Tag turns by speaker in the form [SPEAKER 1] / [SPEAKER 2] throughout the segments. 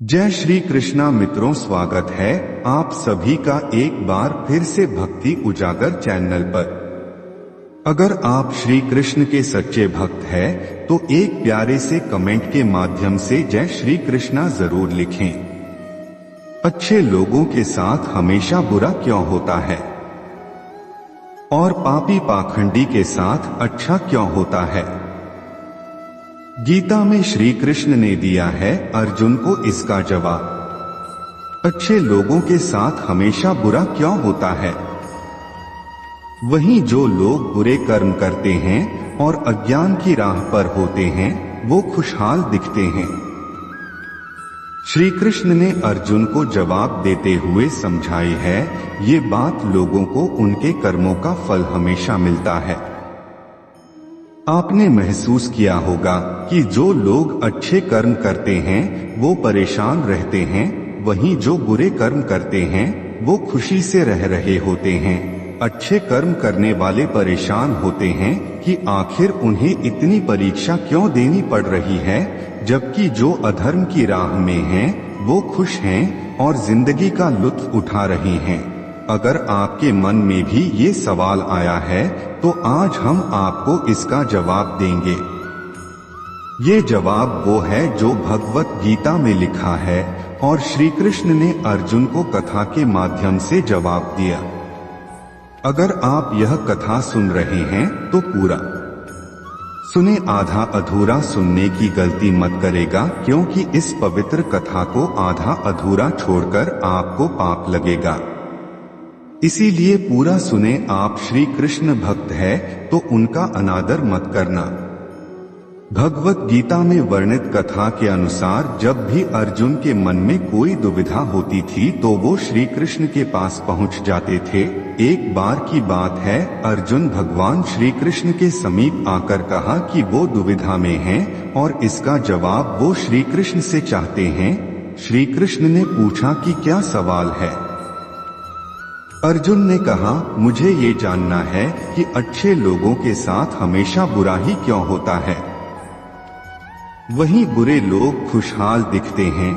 [SPEAKER 1] जय श्री कृष्णा मित्रों, स्वागत है आप सभी का एक बार फिर से भक्ति उजागर चैनल पर। अगर आप श्री कृष्ण के सच्चे भक्त हैं तो एक प्यारे से कमेंट के माध्यम से जय श्री कृष्णा जरूर लिखें। अच्छे लोगों के साथ हमेशा बुरा क्यों होता है और पापी पाखंडी के साथ अच्छा क्यों होता है? गीता में श्री कृष्ण ने दिया है अर्जुन को इसका जवाब। अच्छे लोगों के साथ हमेशा बुरा क्यों होता है? वहीं जो लोग बुरे कर्म करते हैं और अज्ञान की राह पर होते हैं वो खुशहाल दिखते हैं। श्री कृष्ण ने अर्जुन को जवाब देते हुए समझाई है ये बात लोगों को उनके कर्मों का फल हमेशा मिलता है। आपने महसूस किया होगा कि जो लोग अच्छे कर्म करते हैं वो परेशान रहते हैं, वहीं जो बुरे कर्म करते हैं वो खुशी से रह रहे होते हैं। अच्छे कर्म करने वाले परेशान होते हैं कि आखिर उन्हें इतनी परीक्षा क्यों देनी पड़ रही है, जबकि जो अधर्म की राह में हैं वो खुश हैं और जिंदगी का लुत्फ उठा रहे हैं। अगर आपके मन में भी ये सवाल आया है तो आज हम आपको इसका जवाब देंगे। ये जवाब वो है जो भगवत गीता में लिखा है और श्री कृष्ण ने अर्जुन को कथा के माध्यम से जवाब दिया। अगर आप यह कथा सुन रहे हैं तो पूरा सुने, आधा अधूरा सुनने की गलती मत करेगा, क्योंकि इस पवित्र कथा को आधा अधूरा छोड़कर आपको पाप लगेगा। इसीलिए पूरा सुने। आप श्री कृष्ण भक्त है तो उनका अनादर मत करना। भगवत गीता में वर्णित कथा के अनुसार जब भी अर्जुन के मन में कोई दुविधा होती थी तो वो श्री कृष्ण के पास पहुंच जाते थे। एक बार की बात है, अर्जुन भगवान श्री कृष्ण के समीप आकर कहा कि वो दुविधा में हैं और इसका जवाब वो श्री कृष्ण से चाहते हैं। श्री कृष्ण ने पूछा कि क्या सवाल है? अर्जुन ने कहा, मुझे ये जानना है कि अच्छे लोगों के साथ हमेशा बुरा ही क्यों होता है, वहीं बुरे लोग खुशहाल दिखते हैं।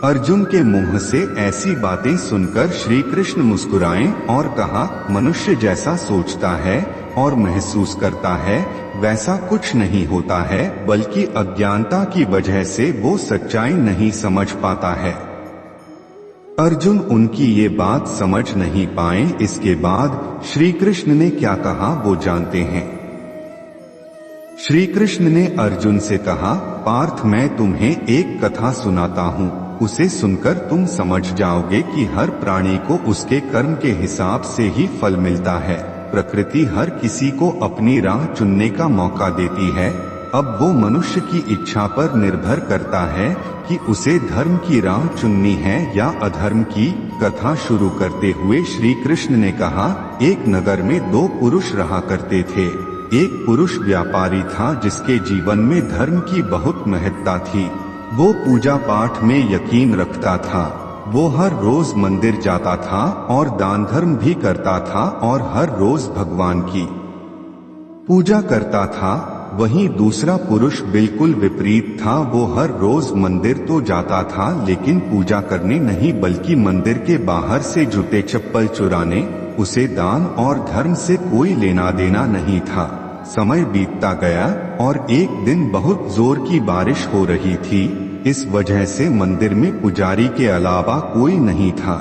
[SPEAKER 1] अर्जुन के मुंह से ऐसी बातें सुनकर श्री कृष्ण मुस्कुराए और कहा, मनुष्य जैसा सोचता है और महसूस करता है वैसा कुछ नहीं होता है, बल्कि अज्ञानता की वजह से वो सच्चाई नहीं समझ पाता है। अर्जुन उनकी ये बात समझ नहीं पाए। इसके बाद श्री कृष्ण ने क्या कहा वो जानते हैं। श्री कृष्ण ने अर्जुन से कहा, पार्थ मैं तुम्हें एक कथा सुनाता हूँ, उसे सुनकर तुम समझ जाओगे कि हर प्राणी को उसके कर्म के हिसाब से ही फल मिलता है। प्रकृति हर किसी को अपनी राह चुनने का मौका देती है। अब वो मनुष्य की इच्छा पर निर्भर करता है कि उसे धर्म की राह चुननी है या अधर्म की। कथा शुरू करते हुए श्री कृष्ण ने कहा, एक नगर में दो पुरुष रहा करते थे। एक पुरुष व्यापारी था जिसके जीवन में धर्म की बहुत महत्ता थी। वो पूजा पाठ में यकीन रखता था। वो हर रोज मंदिर जाता था और दान धर्म भी करता था और हर रोज भगवान की पूजा करता था। वहीं दूसरा पुरुष बिल्कुल विपरीत था। वो हर रोज मंदिर तो जाता था लेकिन पूजा करने नहीं, बल्कि मंदिर के बाहर से जूते चप्पल चुराने। उसे दान और धर्म से कोई लेना देना नहीं था। समय बीतता गया और एक दिन बहुत जोर की बारिश हो रही थी। इस वजह से मंदिर में पुजारी के अलावा कोई नहीं था।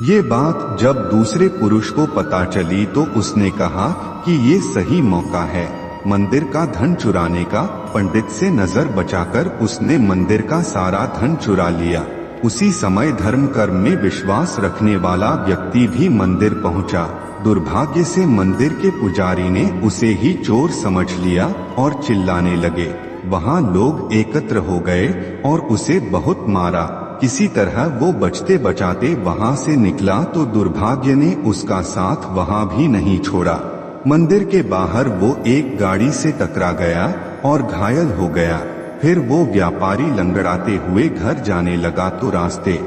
[SPEAKER 1] ये बात जब दूसरे पुरुष को पता चली तो उसने कहा कि ये सही मौका है मंदिर का धन चुराने का। पंडित से नजर बचाकर उसने मंदिर का सारा धन चुरा लिया। उसी समय धर्म कर्म में विश्वास रखने वाला व्यक्ति भी मंदिर पहुंचा। दुर्भाग्य से मंदिर के पुजारी ने उसे ही चोर समझ लिया और चिल्लाने लगे। वहां लोग एकत्र हो गए और उसे बहुत मारा। किसी तरह वो बचते बचाते वहां से निकला तो दुर्भाग्य ने उसका साथ वहां भी नहीं छोड़ा। मंदिर के बाहर वो एक गाड़ी से टकरा गया और घायल हो गया। फिर वो व्यापारी लंगड़ाते हुए घर जाने लगा तो रास्ते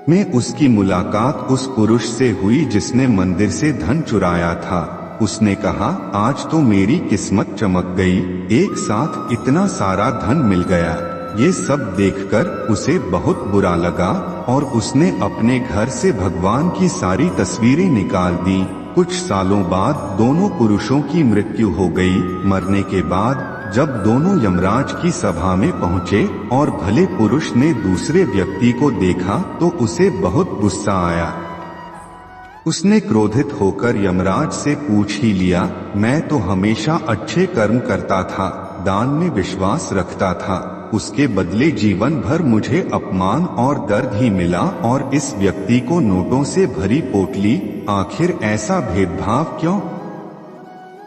[SPEAKER 1] में उसकी मुलाकात उस पुरुष से हुई जिसने मंदिर से धन चुराया था। उसने कहा, आज तो मेरी किस्मत चमक गई, एक साथ इतना सारा धन मिल गया। ये सब देखकर उसे बहुत बुरा लगा और उसने अपने घर से भगवान की सारी तस्वीरें निकाल दी। कुछ सालों बाद दोनों पुरुषों की मृत्यु हो गई। मरने के बाद जब दोनों यमराज की सभा में पहुँचे और भले पुरुष ने दूसरे व्यक्ति को देखा तो उसे बहुत गुस्सा आया। उसने क्रोधित होकर यमराज से पूछ ही लिया, मैं तो हमेशा अच्छे कर्म करता था, दान में विश्वास रखता था, उसके बदले जीवन भर मुझे अपमान और दर्द ही मिला और इस व्यक्ति को नोटों से भरी पोटली, आखिर ऐसा भेदभाव क्यों?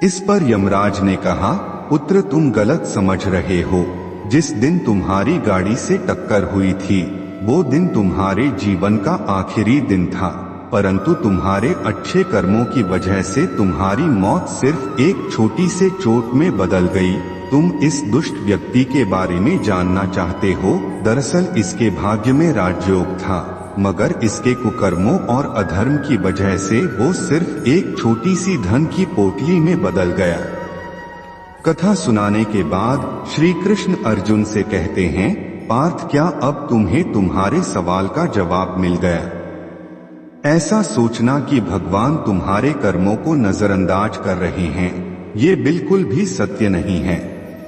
[SPEAKER 1] इस पर यमराज ने कहा, पुत्र तुम गलत समझ रहे हो। जिस दिन तुम्हारी गाड़ी से टक्कर हुई थी वो दिन तुम्हारे जीवन का आखिरी दिन था, परंतु तुम्हारे अच्छे कर्मों की वजह से तुम्हारी मौत सिर्फ एक छोटी से चोट में बदल गई। तुम इस दुष्ट व्यक्ति के बारे में जानना चाहते हो। दरअसल इसके भाग्य में राजयोग था, मगर इसके कुकर्मों और अधर्म की वजह से वो सिर्फ एक छोटी सी धन की पोटली में बदल गया। कथा सुनाने के बाद श्री कृष्ण अर्जुन से कहते हैं, पार्थ क्या अब तुम्हें तुम्हारे सवाल का जवाब मिल गया? ऐसा सोचना कि भगवान तुम्हारे कर्मों को नजरअंदाज कर रहे हैं, ये बिल्कुल भी सत्य नहीं है।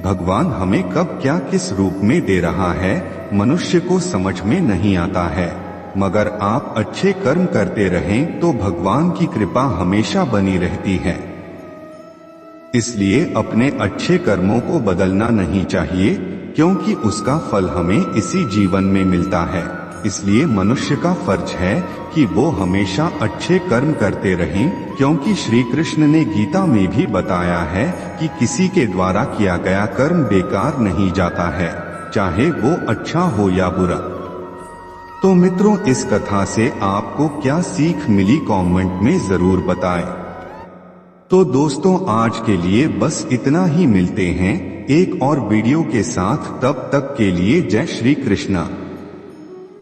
[SPEAKER 1] भगवान हमें कब क्या किस रूप में दे रहा है मनुष्य को समझ में नहीं आता है, मगर आप अच्छे कर्म करते रहें तो भगवान की कृपा हमेशा बनी रहती है। इसलिए अपने अच्छे कर्मों को बदलना नहीं चाहिए, क्योंकि उसका फल हमें इसी जीवन में मिलता है। इसलिए मनुष्य का फर्ज है कि वो हमेशा अच्छे कर्म करते रहें, क्योंकि श्री कृष्ण ने गीता में भी बताया है कि किसी के द्वारा किया गया कर्म बेकार नहीं जाता है, चाहे वो अच्छा हो या बुरा। तो मित्रों, इस कथा से आपको क्या सीख मिली कमेंट में जरूर बताएं। तो दोस्तों, आज के लिए बस इतना ही। मिलते हैं एक और वीडियो के साथ, तब तक के लिए जय श्री कृष्णा।